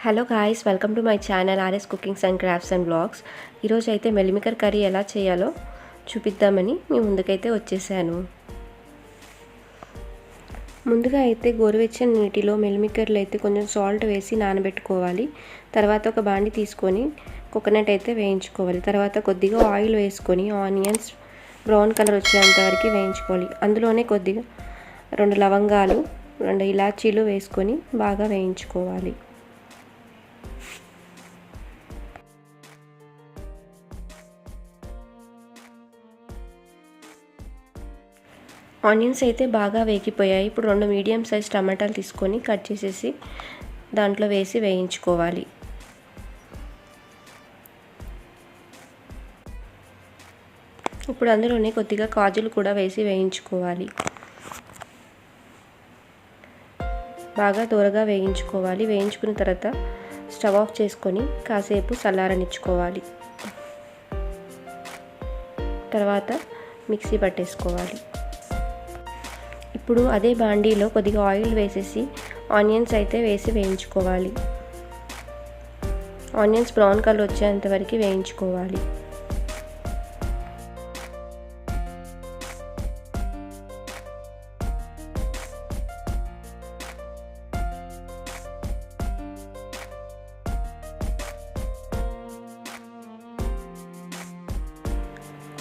Hello guys, welcome to my channel RS cookings and crafts and blogs. ఈరోజు అయితే మెల్లిమికర్ curry ఎలా చేయాలో చూపిద్దామని మీ ముందుకైతే వచ్చేసాను. ముందుగా అయితే గోరువెచ్చని నీటిలో మెల్లిమికర్లు అయితే కొంచెం సాల్ట్ వేసి నానబెట్టుకోవాలి. తర్వాత ఒక బాండి తీసుకొని కోకోనట్ అయితే వేయించుకోవాలి. తర్వాత కొద్దిగా ఆయిల్ వేసుకొని ఆనియన్స్ బ్రౌన్ కలర్ వచ్చేంత వరకు వేయించుకోవాలి. అందులోనే కొద్దిగా 2 లవంగాలు 2 ఇలాచీలు వేసుకొని బాగా వేయించుకోవాలి. ఆనియన్స్ అయితే బాగా వేగిపోయాయి. ఇప్పుడు 2 మీడియం సైజ్ టమాటాలు తీసుకొని కట్ చేసేసి దాంట్లో వేసి వేయించుకోవాలి. ఇప్పుడు అందులోనే కొద్దిగా కాజులు కూడా వేసి వేయించుకోవాలి. బాగా త్వరగా వేయించుకోవాలి. వేయించుకున్న తర్వాత స్టవ్ ఆఫ్ చేసుకొని కాసేపు చల్లారనిచ్చుకోవాలి. తర్వాత మిక్సీ పట్టేసుకోవాలి. ఇప్పుడు అదే బాండీలో కొద్దిగా ఆయిల్ వేసేసి ఆనియన్స్ అయితే వేసి వేయించుకోవాలి. ఆనియన్స్ బ్రౌన్ కలర్ వచ్చేంత వరకు వేయించుకోవాలి.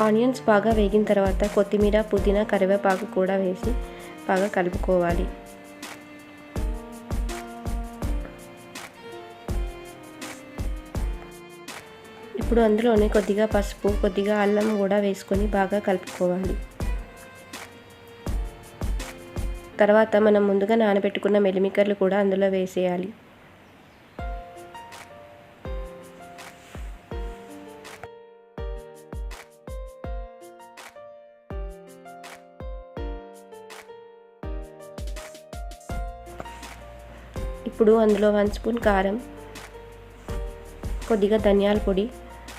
ఆనియన్స్ బాగా వేగిన తర్వాత కొత్తిమీర, పుదీనా, కరివేపాకు కూడా వేసి బాగా కలుపుకోవాలి. ఇప్పుడు అందులోనే కొద్దిగా పసుపు, కొద్దిగా అల్లం కూడా వేసుకొని బాగా కలుపుకోవాలి. తర్వాత మనం ముందుగా నానబెట్టుకున్న మెల్లిమికర్లు కూడా అందులో వేసేయాలి. ఇప్పుడు అందులో 1 స్పూన్ కారం, కొద్దిగా ధనియాల పొడి,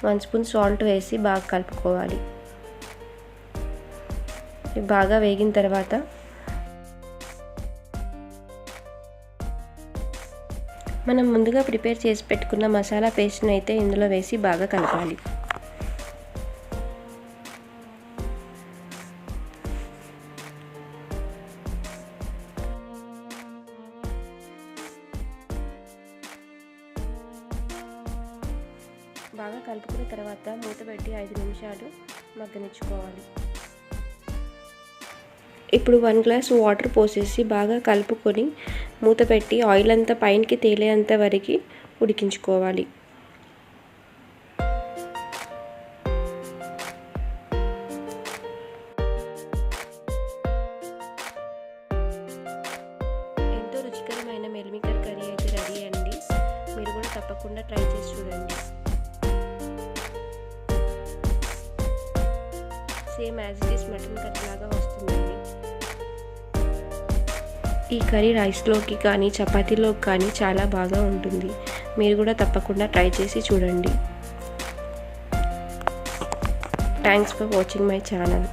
1 స్పూన్ సాల్ట్ వేసి బాగా కలుపుకోవాలి. బాగా వేగిన తర్వాత మనం ముందుగా ప్రిపేర్ చేసి పెట్టుకున్న మసాలా పేస్ట్ని అయితే ఇందులో వేసి బాగా కలపాలి. బాగా కలుపుకున్న తర్వాత మూత పెట్టి 5 నిమిషాలు మగ్గనిచ్చుకోవాలి. ఇప్పుడు 1 గ్లాస్ వాటర్ పోసేసి బాగా కలుపుకొని మూత పెట్టి ఆయిల్ అంతా పైనకి తేలేంత వరకు ఉడికించుకోవాలి. ఎంతో రుచికరమైన మెల్లిమికర్ కర్రీ అయితే రెడీ అండి. మీరు కూడా తప్పకుండా ట్రై చేసి చూడండి. Same as it is mutton curry లాగా వస్తుందండి. ఈ కర్రీ రైస్లోకి కానీ చపాతీలోకి కానీ చాలా బాగా ఉంటుంది. మీరు కూడా తప్పకుండా ట్రై చేసి చూడండి. Thanks for watching my channel.